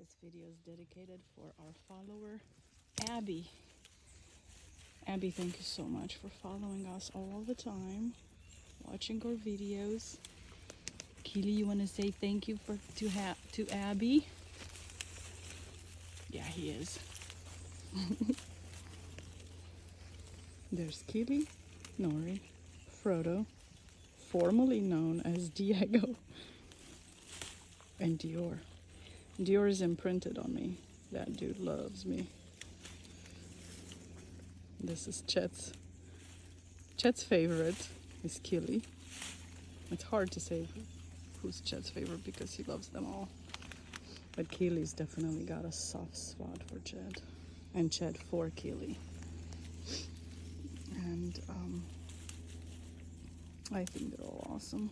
This video is dedicated for our follower, Abby. Abby, thank you so much for following us all the time, watching our videos. Keely, you want to say thank you to Abby? Yeah, he is. There's Keely, Nori, Frodo, formerly known as Diego, and Dior. Dior is imprinted on me. That dude loves me. This is Chet's. Chet's favorite is Keely. It's hard to say who's Chet's favorite because he loves them all. But Keely's definitely got a soft spot for Chet. And Chet for Keely. And I think they're all awesome.